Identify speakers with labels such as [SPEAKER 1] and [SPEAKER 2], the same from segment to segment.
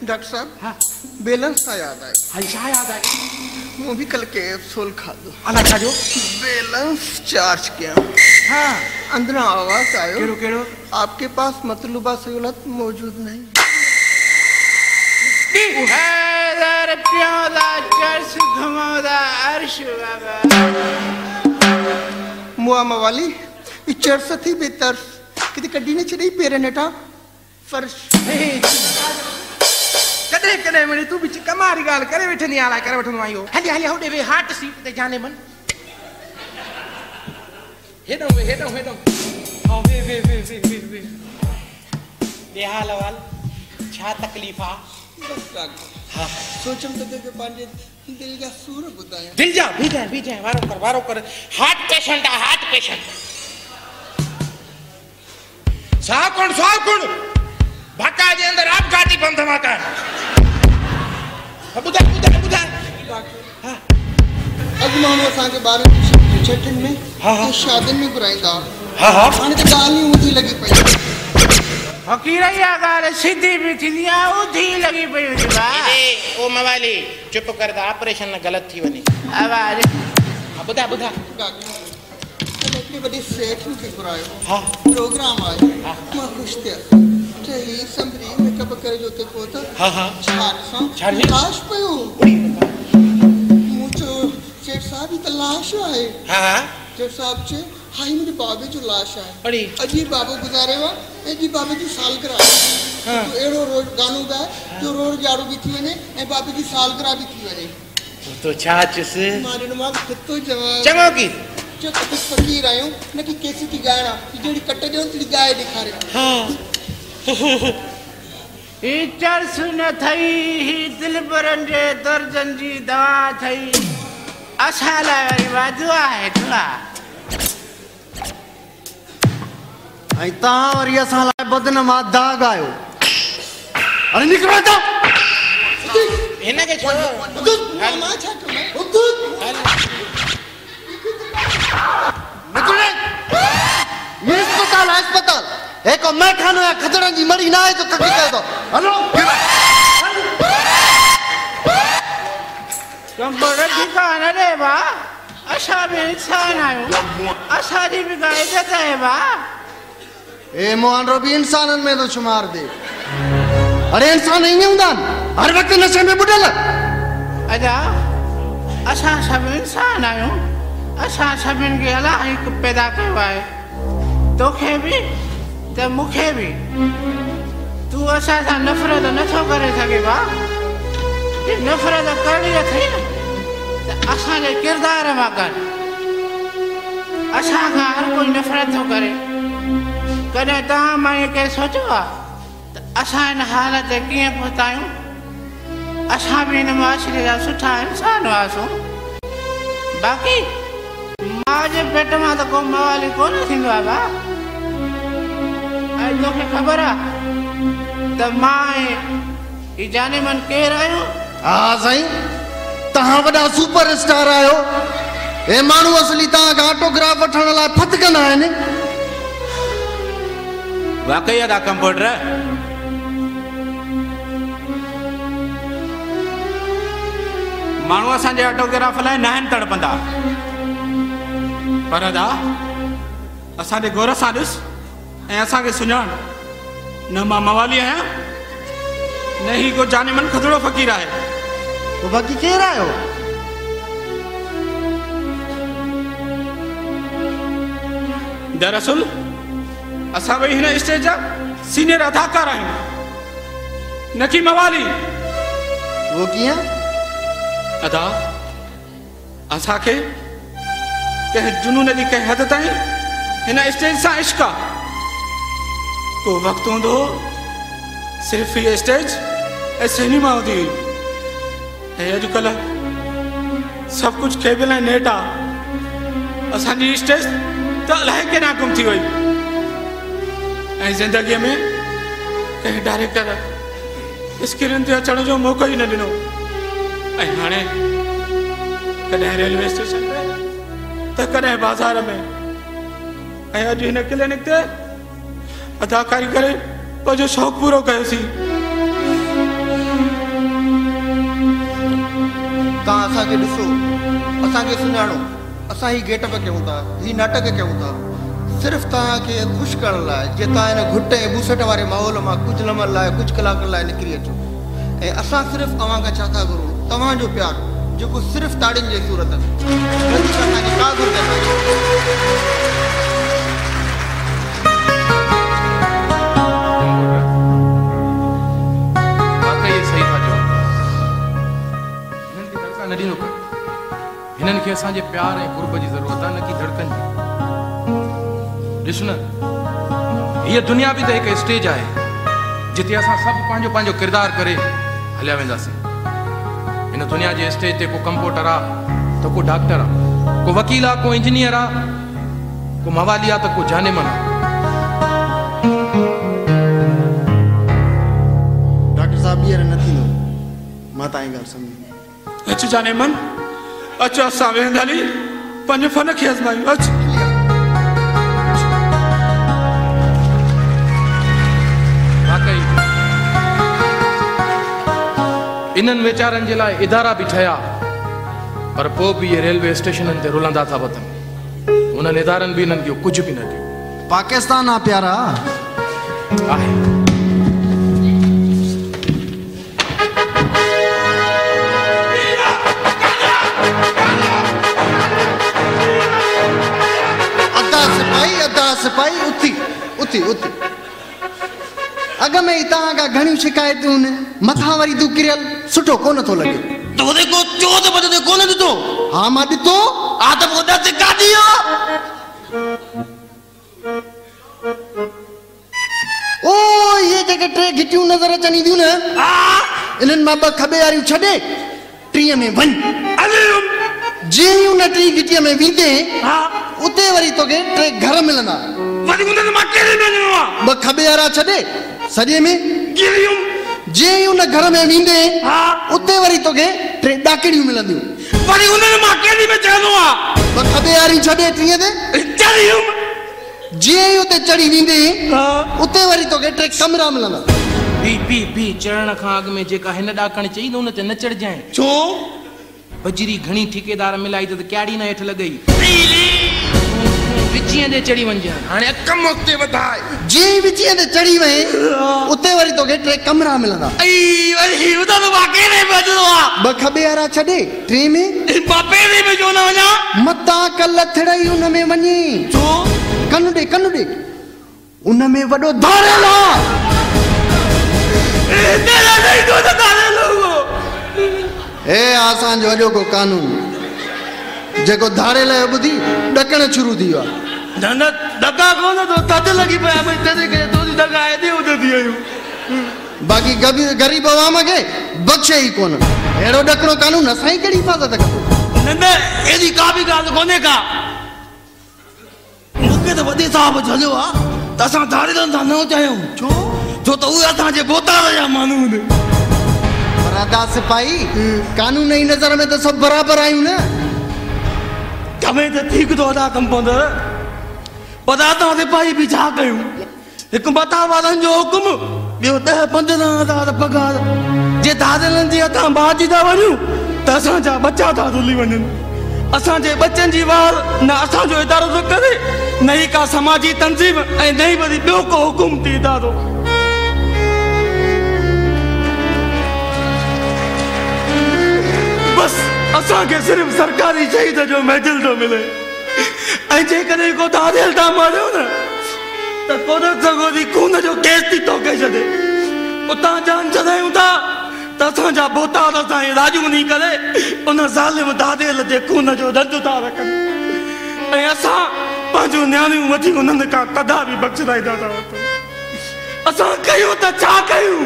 [SPEAKER 1] Doctor साहब
[SPEAKER 2] हाँ
[SPEAKER 1] balance सा याद आए
[SPEAKER 2] हंसा याद है
[SPEAKER 1] वो भी कल कैप्सूल खा दो
[SPEAKER 2] अलग खा जो
[SPEAKER 1] बैलेंस चार्ज किया
[SPEAKER 2] हाँ
[SPEAKER 1] अंदर आवाज आयो
[SPEAKER 2] केड़ो केड़ो
[SPEAKER 1] आपके पास मतलूबा सहूलत मौजूद नहीं मुआ मवाली चर्च थी बेहतर कितनी कड्डी ने चढ़ी पेरे नेटा फर्श
[SPEAKER 2] कदे कदे मने तू बिच कमारी गाल करे बैठे नहीं आला करे बैठो आयो हली हली होडे वे हार्ट सीट ते जाने मन हेडो हां वे बेहाल वाल छा तकलीफा
[SPEAKER 1] हाँ सोचम तो के पांडे दिल का सूर बुदाया
[SPEAKER 2] दिल जा बीजा वारो कर हार्ट पेशेंट साहब कौन भक्का जे अंदर आप गाड़ी बंद धमाका बुधा हां
[SPEAKER 1] अगमानो असा के बारे में छठन में
[SPEAKER 2] हां
[SPEAKER 1] शादीन में बुराइंदा
[SPEAKER 2] हां
[SPEAKER 1] हाने तो गाल नहीं उठी लगी पई
[SPEAKER 2] फकीरा या गाल सीधी भी थीया उठी लगी पई बा ओ मवाली चुप कर दा ऑपरेशन न गलत थी वनी आवाज बुधा
[SPEAKER 1] इतनी बड़ी सेठ के बुरायो
[SPEAKER 2] हां
[SPEAKER 1] प्रोग्राम आए मैं खुश थे चही संभरी मेकअप करे जोते पोता
[SPEAKER 2] हां
[SPEAKER 1] छाड़ लाश पयो मुझो सेठ साहब की लाश है
[SPEAKER 2] हां
[SPEAKER 1] सेठ साहब छे हाई मेरे बाबे जो लाश है
[SPEAKER 2] बड़ी
[SPEAKER 1] अजीब बाबू गुजारे वा जी बाबे की सालगिरह हां तो एड़ो रोज गानो गा जो रोज जाड़ू भी थी वने ए बाबे की सालगिरह भी थी वने
[SPEAKER 2] तो छाचस
[SPEAKER 1] मारे नमाज खुद तो जवाब
[SPEAKER 2] चमो की
[SPEAKER 1] जो कभी फकीर आयो न कि कैसी की गाना कि जेडी कट्टे जो तेरी गाय दिखा रहे
[SPEAKER 2] हां ई चर्च न थई ही दिल बरंजे दर्जन जी दवा थई असाला वाली दुआ है दुआ
[SPEAKER 3] आई ता और ये साला बदनमा दाग आयो अरे निकलो तो
[SPEAKER 2] इना के छोड़ो
[SPEAKER 1] मां छा कमे
[SPEAKER 3] निकले ये अस्पताल एक मैं खानो या खतरा जी मरी ना है तो कभी कह दो हेलो
[SPEAKER 2] तुम बड़े ठिकाना रे बा असा भी इंसान आयो असा जी भी गाय देता है बा
[SPEAKER 3] ए मोहन रो भी इंसानन में तो शुमार दे अरे इंसान नहीं हुंदा हर वक्त नशे में बुडल
[SPEAKER 2] अजा असा सब इंसान आयो असा सभिन के अल्लाह एक पैदा कयो है तोखे भी ते मुखे भी तू असा सा नफरत न थो करे सके बा ये नफरत करनी थी ते असा के किरदार मा कर असा का हर कोई नफरत थो करे कदे ता मैं के सोचवा असा इन हालत किए पहुंचायूं असा भी इन माशरे जा सुठा इंसान वासो बाकी मां जे पेट में तो को मवाली कोन थिंदो आ बा आई तोखे खबर आ त मां ई जाने मन केर आयो
[SPEAKER 3] हां सही तहां वडा सुपरस्टार आयो ए मानू असली ता ऑटोग्राफ वठण ला फत कना आहिनि
[SPEAKER 2] वाकई अदा कंप्यूटर मानू असांजे ऑटोग्राफ लाइ न आहिनि तड़पंदा पर अदा असांजे गौर सां ॾिस ऐं असांखे सुञाण न मां मवाली आहियां न ही को जाने मन खतड़ो फ़कीर आहे
[SPEAKER 3] तो बाकी केर आयो
[SPEAKER 2] दरअसल असां ॿई हिन स्टेज जा सीनियर अदाकार आहियूं न कि मवाली
[SPEAKER 3] वो किया
[SPEAKER 2] अदा असांखे कंहिं जुनून जी कंहिं हद ताईं हिन स्टेज सां इश्क आहे को वक़्तु हूंदो हो सिर्फ़ हीअ स्टेज ऐं सिनेमा हूंदी हुई ऐं अॼुकल्ह सभु कुझु केबल ऐं नेट आहे असांजी स्टेज त अलाए केॾां गुम थी वई ऐं ज़िंदगीअ में कंहिं डायरेक्टर स्क्रीन ते अचण जो मौक़ो ई न ॾिनो ऐं हाणे कॾहिं रेलवे स्टेशन ते त कॾहिं बाज़ार में ऐं अॼु हिन क्लिनिक ते अदाकारी करे पंहिंजो शौक़ु पूरो कयोसीं
[SPEAKER 3] तव्हां असांखे ॾिसो, असांखे सुञाणो, असां ही गेटअप कयूं था, ही नाटक कयूं था सिर्फ़ु तव्हांखे ख़ुशि करण लाइ, जे तव्हां हिन घुट ऐं बुसट वारे माहौल मां कुझु लम्हनि लाइ, कुझु कलाकनि लाइ निकिरी अचो। ऐं असां सिर्फ़ु तव्हां खां छा था घुरूं? तव्हांजो प्यारु, जेको सिर्फ़ु ताड़ियुनि जे सूरत में, असांजी का घुरिज नाहे।
[SPEAKER 4] हिननि खे असांजे प्यार ऐं कुर्ब जी ज़रूरत आहे, न की धड़कन जी। ॾिस न, हीअ दुनिया बि त हिकु स्टेज आहे जिते असां सभु पंहिंजो पंहिंजो किरदारु करे हलिया वेंदासीं। हिन दुनिया जे स्टेज ते को कंपाउंडर आहे त को डॉक्टर आहे, को वकील आहे, को इंजीनियर आहे, को मवाली आहे त को जानेमन आहे।
[SPEAKER 3] डॉक्टर साहब ॿीहर न थींदो, मां तव्हांजी ॻाल्हि सम्झी।
[SPEAKER 2] अचु जानेमन, अचु असां वेंदाली पंहिंजे फन खे आज़मायूं। अचु
[SPEAKER 4] वाकई इन्हनि वीचारनि जे लाइ इदारा बि ठहिया, पर पोइ बि इहे रेलवे स्टेशननि ते रुलंदा था वधनि। उन्हनि इदारनि बि इन्हनि खे कुझु बि न कयो।
[SPEAKER 3] पाकिस्तान आहे प्यारा,
[SPEAKER 4] आहे
[SPEAKER 3] सिपाही उथी उथी उथी अॻ में ई तव्हां खां घणियूं शिकायतूं आहिनि, मथां वरी तूं किरियल, सुठो कोन थो लॻे।
[SPEAKER 1] तोरे को चो त बदले कोन ॾिठो?
[SPEAKER 3] हा मां ॾिठो।
[SPEAKER 1] आ त पोइ दस गाॾी
[SPEAKER 3] ओ ये जेके टे घिटियूं नज़र अचनि थियूं न, इन्हनि मां ॿ खॿे वारियूं छॾे, टीह में वञ। जीअं ई उन टी घिटीअ में वेंदे, उते वरी तोखे टे घर मिलंदा। ॿ खॿे वारा छॾे, सॼे में जीअं ई उन घर में वेंदे, उते वरी तोखे टे ॾाकड़ियूं मिलंदियूं। ॿ खॿे वारियूं छॾे टीह ते, जीअं ई उते चढ़ी वेंदे, उते वरी तोखे टे कमरा मिलंदा।
[SPEAKER 4] बी चढ़ण खां अॻु में जेका हिन ॾाकण चई न, उन ते न चढ़जांइ।
[SPEAKER 2] छो?
[SPEAKER 4] बजरी घणी ठेकेदार मिलाई त क्याड़ी न हेठि लॻई, विचीअ ते चढ़ी वञ। हाणे कम अॻिते वधाए,
[SPEAKER 3] जीअं ई विचीअ ते चढ़ी वञे, उते वरी तोखे टे कमरा मिलंदा। ॿ खॿे वारा छॾे, टे में मतां कल थड़ई उन में वञे। कनु ॾे कनु ॾे, उन में वॾो धारेल आहे। हे असांजो अॼोको कानून, जेको धारेल जो ॿुधी ॾकण शुरू थी वियो आहे। बाक़ी ग़रीब अवाम खे बख़्शे ई कोन। अहिड़ो ॾकणो कानून असांजी कहिड़ी हिफ़ाज़त कंदो?
[SPEAKER 1] एॾी का बि ॻाल्हि कोन्हे का। मूंखे त वॾे साहब झलियो आहे त असां धारेलनि सां न चाहियूं। छो त उहे असांजे बोतार जा माण्हू आहिनि।
[SPEAKER 3] राधा सिपाही, कानून जी नज़र में त सभु बराबरि आहियूं न।
[SPEAKER 1] तव्हां त ठीक थो अदा कंपाउंडर, पर असां सिपाही बि छा कयूं? हिकु मथां वारनि जो हुकुम, ॿियो 10-15 पगार। जे धारेलनि जे हथां बाजी था वञूं त असांजा बचा था रुली वञनि। असांजे बचनि जी वार न असांजो इदारो थो करे, न ई का समाजी तंज़ीम, ऐं न ई वरी ॿियो को हुकूमती इदारो। बस असांखे सिर्फ़ु सरकारी शहीद जो मेडल थो मिले। ऐं जेकॾहिं को धारेल था मारियो न, त पोइ सगोरी खून जो केस थी तोखे छॾे। उतां जान छॾायूं था त असांजा बोतार असांजी राजूनी करे उन ज़ालिम धारेल जे खून जो रद था रखनि। ऐं असां पंहिंजूं नियाणियूं वठी उन्हनि खां कदा बि बख़्शराईंदा था वठूं। असां कयूं त छा कयूं?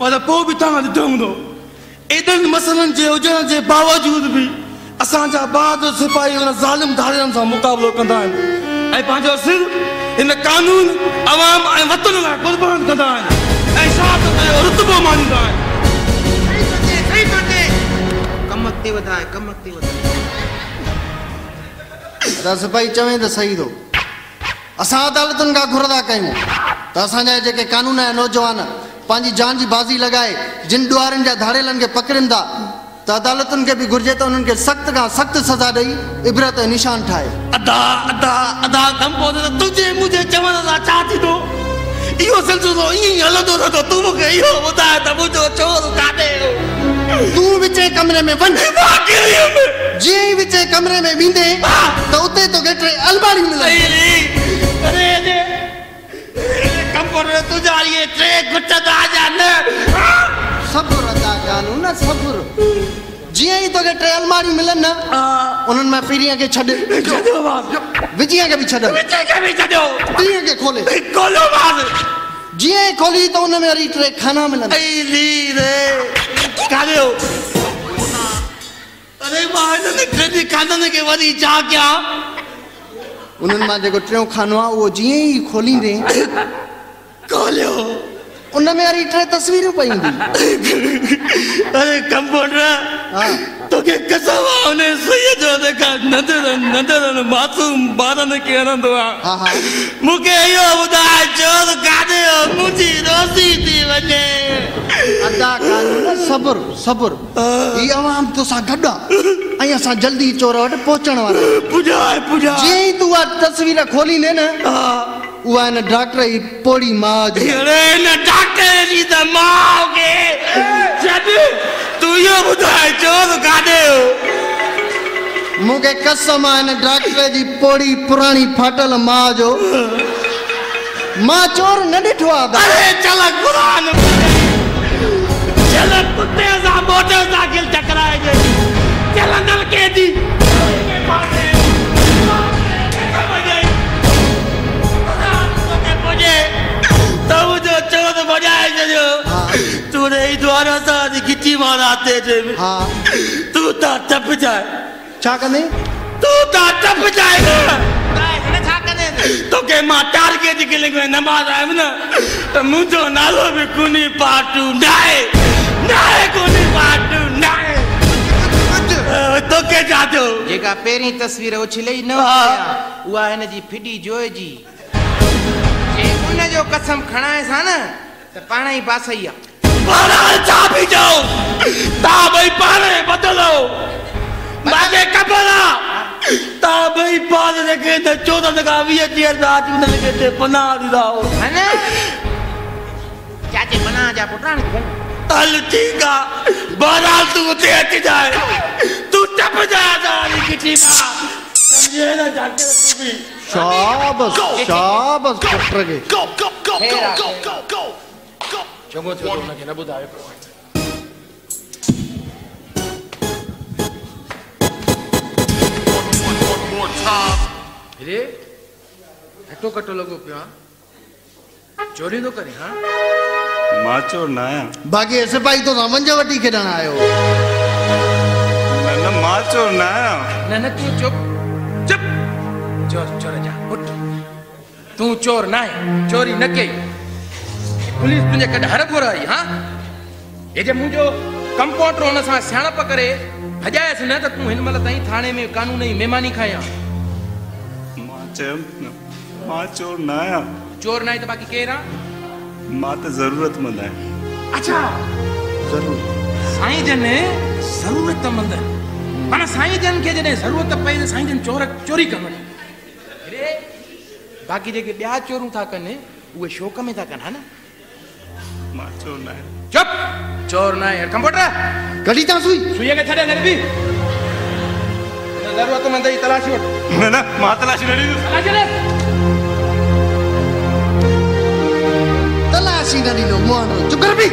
[SPEAKER 1] पर पोइ बि तव्हां ॾिठो हूंदो, एॾनि मसइलनि जे हुजण जे बावजूद बि असांजा बहादुर सिपाही उन ज़ालिम धारेलनि सां मुक़ाबिलो कंदा आहिनि ऐं पंहिंजो सिर हिन कानून, अवाम ऐं वतन लाइ क़ुर्बान कंदा आहिनि ऐं शहादत जो रुतबो मानींदा आहिनि।
[SPEAKER 3] कम अॻिते वधाए, कम अॻिते वधाए। राधा सिपाही चवे त सही थो। असां अदालतुनि खां घुरंदा कयूं त असांजा जेके कानून ऐं नौजवान पंहिंजी जान जी बाज़ी लगाए जिन ॾुआरनि जा धाड़ेलनि खे पकड़नि था त अदालतुनि खे बि घुर्जे त उन्हनि खे सख़्त खां सख़्त सज़ा ॾेई इबरत जो निशान ठाहे।
[SPEAKER 1] अदा अदा अदा कंपोज़र तुझे मुझे चवण सां छा थींदो? इहो सिलसिलो ईअं ई हलंदो रहंदो। तूं मूंखे इहो ॿुधाए त मुंहिंजो चोर काॾे?
[SPEAKER 3] तूं विचे कमरे में वञ, जीअं ई विचे कमरे में वेंदे त उते तोखे 3 अलमारियूं मिलंदियूं।
[SPEAKER 1] अरे कंपोज़र तुंहिंजा इहे 3 घुट ताज़ा न।
[SPEAKER 3] सब्र अदा कानू न सब्र। जीअं ई तोखे 3 अलमारियूं मिलनि न उन्हनि में पीढ़ीअ खे छॾ, विजीअ खे बि छॾ, टीह खे खोले जीअं ई खोली त उन में वरी 3 खाना मिलंदा।
[SPEAKER 1] अरे मां हिननि खाननि खे वरी छा कयां?
[SPEAKER 3] उन्हनि मां जेको 3 खानो आहे उहो जीअं ई खोलींदे
[SPEAKER 1] खोलियो
[SPEAKER 3] उन में वरी 3 तस्वीरूं पई हूंदी।
[SPEAKER 1] अरे कंपाउंडर तोखे कसम आहे उन सुईअ जो जेका नंढड़नि मासूम ॿारनि खे हणंदो आहे। मूंखे इहो ॿुधाए चोर काॾे मुंहिंजी रोज़ी थी वञे।
[SPEAKER 3] अदा कानू न सब्र सब्र। ही आवाम तोसां गॾु आहे ऐं असां जल्दी चोर वटि पहुचण वारा आहियूं। जीअं ई तूं उहा तस्वीर खोलींदे न उहा हिन डॉक्टर जी पोड़ी माउ जी।
[SPEAKER 1] हिन डॉक्टर जी त माउ खे छॾ, तूं इहो ॿुधाए चोर काॾे हो?
[SPEAKER 3] मूंखे कसम आहे हिन डॉक्टर जी पोड़ी पुराणी फाटल माउ जो। मां चोर न ॾिठो आहे।
[SPEAKER 1] अरे चल क़ुरान चल कुत्ते सां मोटर साइकिल टकराइजे। चल नलके जी मुंहिंजो चोर बजाए छॾियो। तूं रही द्वारा सां खिची माराते तूं त टप जाए।
[SPEAKER 3] छा कंदे?
[SPEAKER 1] तूं त टप जाए न। छा कंदे? तोखे मां टारगेट जी किलिंग में नमाज़ आयुमि न त मुंहिंजो नालो बि कुनी पाटू नाहे कुनी पाटू नाहे। तोखे छा थियो?
[SPEAKER 5] जेका पहिरीं तस्वीर उछले न उहा हिन जी फिडी जोए जी। उन जो कसम खणाए सा न त पाण ई बासई आ।
[SPEAKER 1] पाण छा भी जाओ ता भई पाण बदलो मागे कबला ता भई पाण के त 14 का 20 ॾींहं रात उन के ते पनाह ॾींदाओ है न।
[SPEAKER 5] चाचे पनाह जा पुटाणी
[SPEAKER 1] हल ठीक आ बहरहाल तू उते अच जाए। तू टप जा दारी किटी मां समझे ना जाके तू भी।
[SPEAKER 3] शाबाश शाबाश पुत्र के
[SPEAKER 4] चङो थियो उनखे न ॿुधायो। हेॾे हटो कटो लॻो पियो आहे। चोरी थो करे? हाँ
[SPEAKER 2] मां चोर न आहियां।
[SPEAKER 3] बाक़ी सिपाही तो मंझ वटी खेॾण आयो।
[SPEAKER 2] न मां चोर न आहियां।
[SPEAKER 4] न तूं चुप चुप। चोर चोर जा उठ। तूं चोर न आहे, चोरी न कई। पुलिस तुंहिंजे कॾहिं हर घुराई? हाँ ये जे मुंहिंजो कंपाउंडर हुन सां सियाणप करे भॼायसि न त तूं हिन महिल ताईं थाणे में कानून जी महिमानी खायां।
[SPEAKER 2] मां चयुमि न मां चोर न आहियां।
[SPEAKER 4] चोर न आहे त बाक़ी केरु आहे?
[SPEAKER 2] मां त ज़रूरतमंद आहियां।
[SPEAKER 4] अच्छा ज़रूर साईं जन ज़रूरतमंद माना साईं जन खे जॾहिं ज़रूरत पए त साईं जन चोरी कनि। बाक़ी जेके ॿिया चोरूं था कनि उहे शौक़ में था कनि। हा न
[SPEAKER 2] मां चोर न आहियां।
[SPEAKER 4] चुप चोर न आहे। कंपाउंडर
[SPEAKER 3] कढी था
[SPEAKER 4] सुईअ खे छॾे न बि ज़रूरतमंद जी तलाशी वठ।
[SPEAKER 2] न मां तलाशी न ॾींदुसि।
[SPEAKER 3] तलाशी न ॾींदो मोहनो चुप कर बि।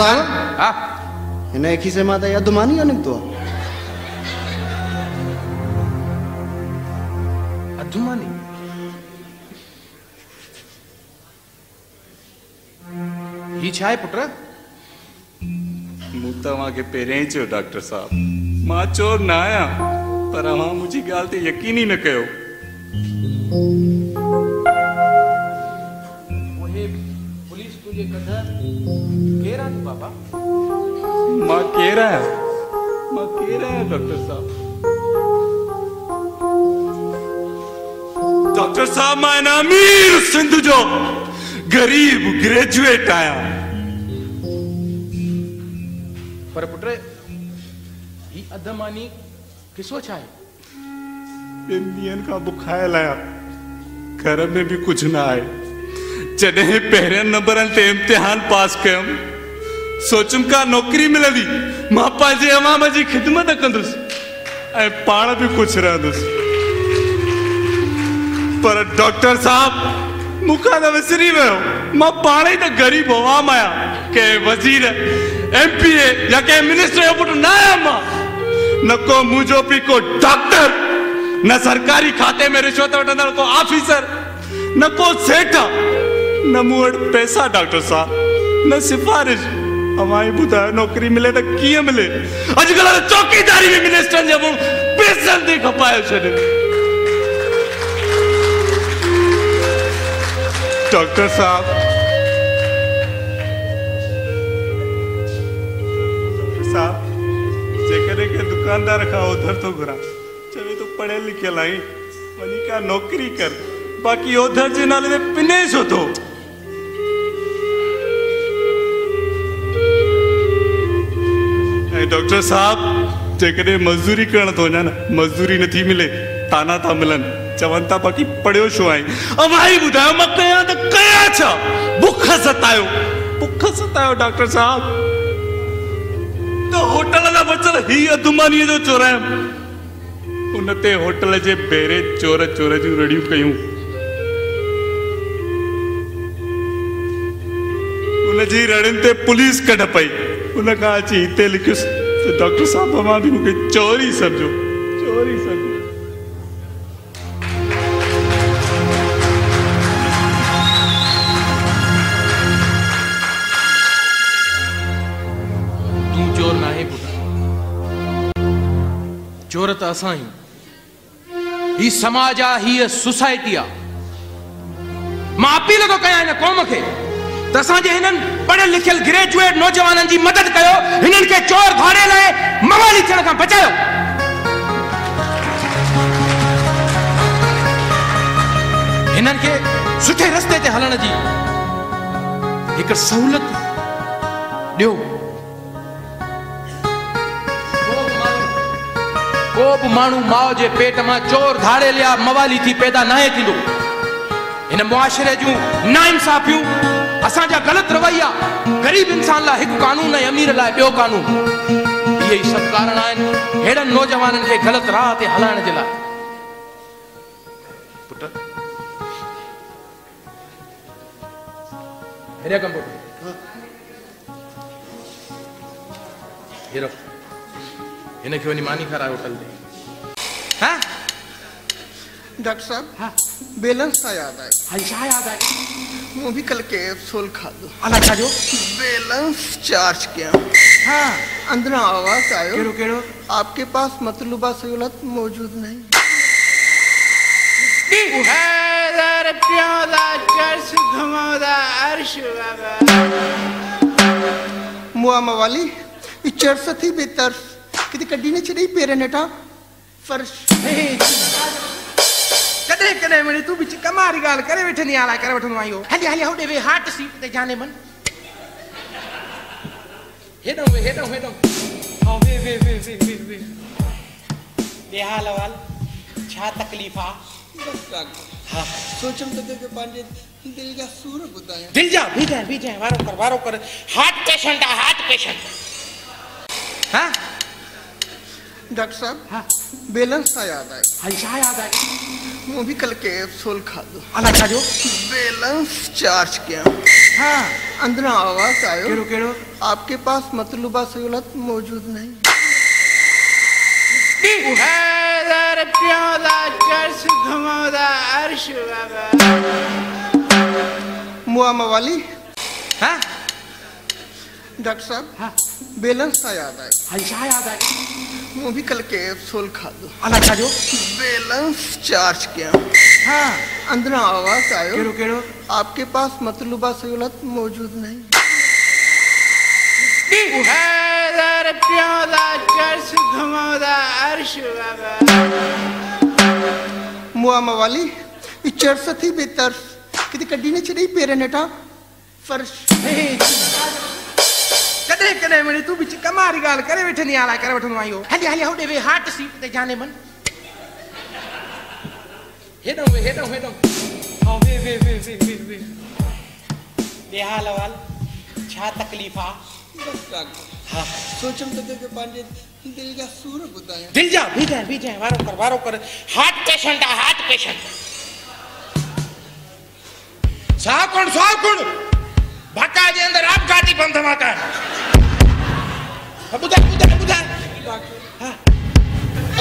[SPEAKER 4] हाँ
[SPEAKER 3] हिन खीसे मां त अधु-मानी निकितो आहे।
[SPEAKER 4] अधु-मानी? ही छा आहे पुट?
[SPEAKER 2] मूं तव्हांखे पहिरियों ई चयो डॉक्टर साहब मां चोर न आहियां पर अव्हां मुंहिंजी ॻाल्हि ते यकीन ई न कयो।
[SPEAKER 4] पुलिस तुंहिंजे कदर केरु आहे बाबा?
[SPEAKER 2] मां केरु आहियां डॉक्टर साहब?
[SPEAKER 1] डॉक्टर साहब मैं ना अमीर सिंध जो गरीब ग्रेजुएट आया
[SPEAKER 4] पर पुट ही अधमानी किसो छाए
[SPEAKER 1] ॿिनि का बुखायल आया घर में भी कुछ ना आए जॾहिं पहिरियन नंबरनि ते इम्तिहान पास कयमि सोचुम का नौकरी मिलंदी मां पंहिंजे अवाम जी ख़िदमत कंदुसि ऐं पाण भी कुछ रहंदुसि पर डॉक्टर साहब मुखा तो विसरी वियो मां पाण ही तो गरीब अवाम आया के वजीर एमपीए या के मिनिस्टर जो पुट न आया मां न को मुझो पी को डॉक्टर न सरकारी खाते में रिश्वत वठंदड़ को ऑफिसर न को सेठ न मूं वटि पैसा डॉक्टर साहब न सिफारिश हमारी ॿुधायो नौकरी मिले तो कीअं मिले अॼुकल्ह तो चौकीदारी में मिनिस्टर जे मुंहुं पैसनि ते खपाए छॾे डॉक्टर साहब जेकॾहिं के दुकानदार खां उधर तो घुरा चवे तो पढ़ियल लिखियल आई वञी का नौकरी कर बाक़ी उधर जे नाले ते पिने छो थो डॉक्टर साहब जेकॾहिं मजदूरी करण थो वञा न मजदूरी नथी मिले ताना था मिलनि चवनि था बाक़ी पढ़ियो छो आई अमाई ॿुधायो मां कयां त कयां छा बुख सतायो डॉक्टर साहब तो होटल ना बचल ही अधुमानीअ जो चोरायम उन ते होटल जे बेरे चोर जूं रड़ियूं कयूं उन जी रड़ियुनि ते पुलिस कढ पई उन खां अची हिते लिखियुसि तो डॉक्टर साहब मां भी मूंखे चोरी समझो
[SPEAKER 4] तू चोर ना है पुट चोर तो असां ही समाज आ ही सोसाइटी आ मां अपील तो कयां इन कौम के तसांजे हिनन पढ़ियल लिखियल ग्रेजुएट नौजवानन जी मदद कयो हिनन के चोर धाड़े लाए मवाली थियण खां बचायो हिनन के सुठे रस्ते ते हलण जी एक सहूलत दियो को भी मानू माओ जे पेट में चोर धाड़े लिया मवाली थी पैदा ना थींदो इन मुआशरे जूं नाइंसाफियूं असांजा गलत रवैया गरीब इंसान ला एक कानून है अमीर ला बियो कानून ये सब कारण आहिनि हेड़न नौजवानन के गलत राह ते हलाइण जे लाइ पुट हेरे कम पुट हेरो इने के वनी मानी खराय होटल दे हां
[SPEAKER 3] डॉक्टर साहब हाँ बैलेंस का याद आए
[SPEAKER 4] हल्शा याद आए
[SPEAKER 3] वो भी कल के सोल खा दो
[SPEAKER 4] अलग खा जो
[SPEAKER 3] बैलेंस चार्ज किया
[SPEAKER 4] हाँ
[SPEAKER 3] अंदर आवाज आयो
[SPEAKER 4] केड़ो केड़ो
[SPEAKER 3] आपके पास मतलूबा सहूलत मौजूद नहीं
[SPEAKER 5] हैदर प्यादा चर्च घुमादा अर्श बाबा
[SPEAKER 3] मुआ मवाली ये चर्च थी बेतर किते कड्डी ने चढ़ी पेरे नेटा फर्श
[SPEAKER 5] कदे कदे मने तू बिच कमारी गाल करे बैठनी आला करे बैठनो आयो हली हली होडे वे हार्ट सीट ते जाने मन हेडो हां वे बेहाल वाल छा तकलीफा
[SPEAKER 3] हां सोचम तो के पांजे दिल जा सूर बुदाया
[SPEAKER 5] दिल जा भी जा वारो कर हार्ट पेशेंट हां
[SPEAKER 3] डॉक्टर साहब
[SPEAKER 5] हाँ
[SPEAKER 3] बैलेंस का याद आए
[SPEAKER 5] हल्शा याद आए
[SPEAKER 3] वो भी कल के सोल खा दो
[SPEAKER 5] अलग खा जो
[SPEAKER 3] बैलेंस चार्ज किया
[SPEAKER 5] हाँ
[SPEAKER 3] अंदर आवाज आयो
[SPEAKER 5] केड़ो
[SPEAKER 3] आपके पास मतलूबा सहूलत मौजूद नहीं
[SPEAKER 5] हैदर प्यादा चर्च घुमादा अर्श बाबा
[SPEAKER 3] मुआ मवाली
[SPEAKER 5] हाँ
[SPEAKER 3] डॉक्टर साहब
[SPEAKER 5] हाँ
[SPEAKER 3] बैलेंस का याद आए
[SPEAKER 5] हल्शा याद आए
[SPEAKER 3] वो भी कल के सोल खा दो
[SPEAKER 5] अलग खा जो
[SPEAKER 3] बैलेंस चार्ज किया
[SPEAKER 5] हाँ
[SPEAKER 3] अंदर आवाज आयो
[SPEAKER 5] केड़ो
[SPEAKER 3] आपके पास मतलूबा सहूलत मौजूद नहीं
[SPEAKER 5] हैदर प्यादा चर्च घुमादा अर्श बाबा
[SPEAKER 3] मुआ मवाली ई चर्स थी बेतर किते कड्डी ने छड़ी पेर नेटा फर्श
[SPEAKER 5] कदे कदे मणी तू बिच कमारी गाल करे वेठनी आला करे वठनो आयो हली हली होडे वे हार्ट सीट ते जाने मन हेडो हां वे बेहाल वाल छा तकलीफा
[SPEAKER 3] हाँ सोचम तो के पांडे दिल का सूर बुदाया
[SPEAKER 5] दिल जा भी जा वारो कर हार्ट पेशेंट साकुण भक्का जे अंदर आप गाड़ी बंद धमाका बुधा हां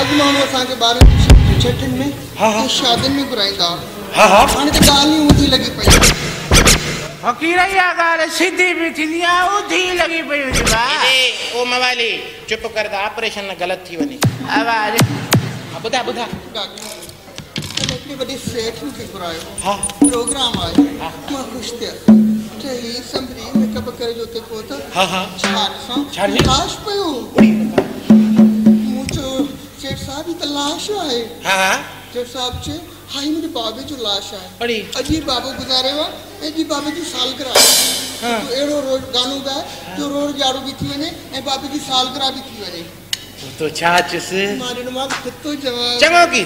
[SPEAKER 3] अगमानो सा के बारे में छठन में हां शादन में बुराईंदा हां हाने तो गाल नहीं उठी लगी पई
[SPEAKER 5] फकीरया गाल सीधी भी थिया उठी लगी पई बा ओ मवाली चुप कर दा ऑपरेशन न गलत थी वनी आवाज बुधा
[SPEAKER 3] इतनी बड़ी सेठ के बुरायो
[SPEAKER 5] हां
[SPEAKER 3] प्रोग्राम आयो मैं खुश थे चली संभरी मेकअप करे जोते को तो
[SPEAKER 5] हां
[SPEAKER 3] छाड़ लाश पयो मुझो सेठ साहब की लाश है
[SPEAKER 5] हां
[SPEAKER 3] सेठ साहब चे हाई मेरे बाबे जो लाश है
[SPEAKER 5] बड़ी
[SPEAKER 3] अजी बाबू गुजारे वा जी बाबे की सालगिरह हां तो एड़ो रोज गानो गा जो रोज जाड़ू भी थी वने ए बाबे की सालगिरह भी थी वने
[SPEAKER 5] तो छाछ से
[SPEAKER 3] मारे नमाज कितो जवाब
[SPEAKER 5] चंगो की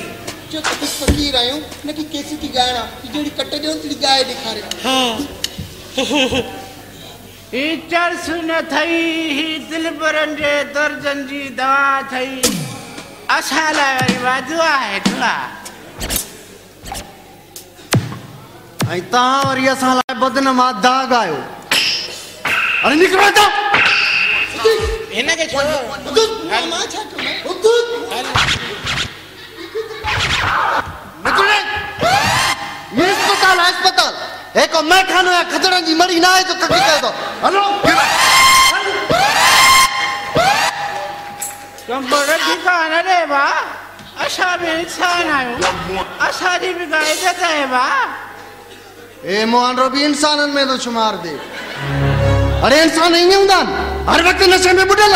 [SPEAKER 3] जो तक फकीर आयो न कि कैसी की गाना कि जेडी कट्टे दे उतली गाय दिखारे
[SPEAKER 5] हां ई चर सुन थई ही दिल बरंजे दर्जन जी दवा थई असाला वादुआ है दुआ
[SPEAKER 1] आई ता और ये साला बदनमा दाग आयो अरे निकलो तो
[SPEAKER 5] इने के छोड़ो
[SPEAKER 3] मां छाट में
[SPEAKER 1] निकले ये अस्पताल एक मैं खानो है खतरा जी मरी ना है तो कभी कह दो हेलो
[SPEAKER 5] तुम बड़े ठिकाना रे बा असा भी इंसान आयो असा जी भी गाय देता है बा
[SPEAKER 1] ए मोहन रो भी इंसानन में तो शुमार दे अरे इंसान नहीं है हर वक्त नशे में बुढ़ल